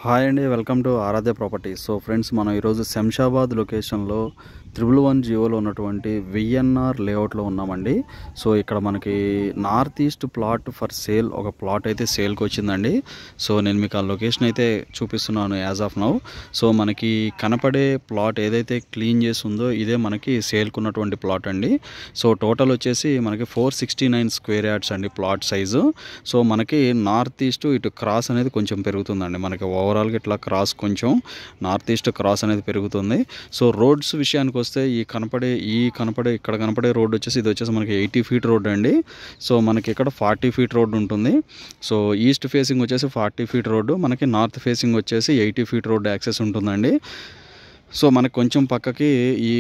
Hi అండి, welcome to Aradhya properties. So friends, మనం ఈరోజు శంషాబాద్ లొకేషన్లో 111 జియోలో ఉన్నటువంటి విఎన్ఆర్ లేఅవుట్లో ఉన్నామండి. సో ఇక్కడ మనకి north east plot for sale, ఒక ప్లాట్ అయితే సేల్కి వచ్చిందండి. సో నేను మీకు ఆ లొకేషన్ అయితే చూపిస్తున్నాను యాజ్ ఆఫ్ నౌ. సో మనకి కనపడే ప్లాట్ ఏదైతే క్లీన్ చేసి ఉందో ఇదే మనకి సేల్కి ఉన్నటువంటి ప్లాట్ అండి. సో టోటల్ వచ్చేసి మనకి 469 స్క్వేర్ యార్డ్స్ అండి ప్లాట్ సైజు. సో మనకి నార్త్ ఈస్ట్ ఇటు క్రాస్ అనేది కొంచెం పెరుగుతుందండి. మనకి ఓవరాల్గా ఇట్లా క్రాస్ కొంచెం నార్త్ ఈస్ట్ క్రాస్ అనేది పెరుగుతుంది. సో రోడ్స్ విషయానికి వస్తే ఇక్కడ కనపడే రోడ్ వచ్చేసి ఇది వచ్చేసి మనకి 80 ఫీట్ రోడ్ అండి. సో మనకి ఇక్కడ 40 ఫీట్ రోడ్ ఉంటుంది. సో ఈస్ట్ ఫేసింగ్ వచ్చేసి 40 ఫీట్ రోడ్డు, మనకి నార్త్ ఫేసింగ్ వచ్చేసి 80 ఫీట్ రోడ్ యాక్సెస్ ఉంటుందండి. సో మనకు కొంచెం పక్కకి ఈ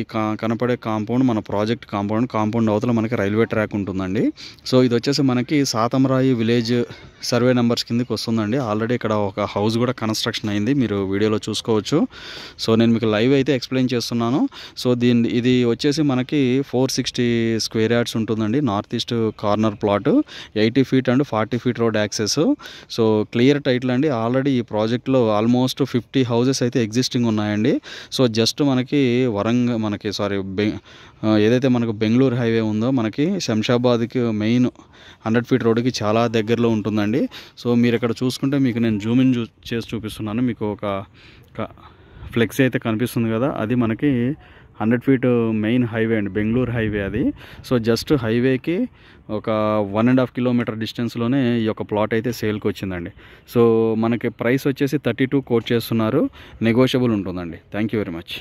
కనపడే కాంపౌండ్ మన ప్రాజెక్ట్ కాంపౌండ్ అవతల మనకి రైల్వే ట్రాక్ ఉంటుందండి. సో ఇది వచ్చేసి మనకి సాతంరాయి విలేజ్ సర్వే నెంబర్స్ కిందకి వస్తుందండి. ఆల్రెడీ ఇక్కడ ఒక హౌస్ కూడా కన్స్ట్రక్షన్ అయింది, మీరు వీడియోలో చూసుకోవచ్చు. సో నేను మీకు లైవ్ అయితే ఎక్స్ప్లెయిన్ చేస్తున్నాను. సో ఇది వచ్చేసి మనకి 460 స్క్వేర్ యార్డ్స్ ఉంటుందండి. North east corner plot, 80 feet and 40 feet road access. So clear title అండి. ఆల్రెడీ ఈ ప్రాజెక్ట్లో ఆల్మోస్ట్ 50 హౌసెస్ అయితే ఎగ్జిస్టింగ్ ఉన్నాయండి. సో జస్ట్ మనకి ఏదైతే మనకు బెంగళూరు హైవే ఉందో మనకి శంషాబాద్కి మెయిన్ 100 ఫీట్ రోడ్డుకి చాలా దగ్గరలో ఉంటుందండి. సో మీరు ఇక్కడ చూసుకుంటే మీకు నేను జూమ్ ఇన్ చేసి చూపిస్తున్నాను. మీకు ఒక ఫ్లెక్సీ అయితే కనిపిస్తుంది కదా, అది మనకి 100 ఫీట్ మెయిన్ హైవే అండి, బెంగళూరు హైవే అది. సో జస్ట్ హైవేకి ఒక 1.5 కిలోమీటర్ డిస్టెన్స్లోనే ఈ యొక్క ప్లాట్ అయితే సేల్కి వచ్చిందండి. సో మనకి ప్రైస్ వచ్చేసి 32 కోట్ చేస్తున్నారు, నెగోషియబుల్ ఉంటుందండి. Thank you very much.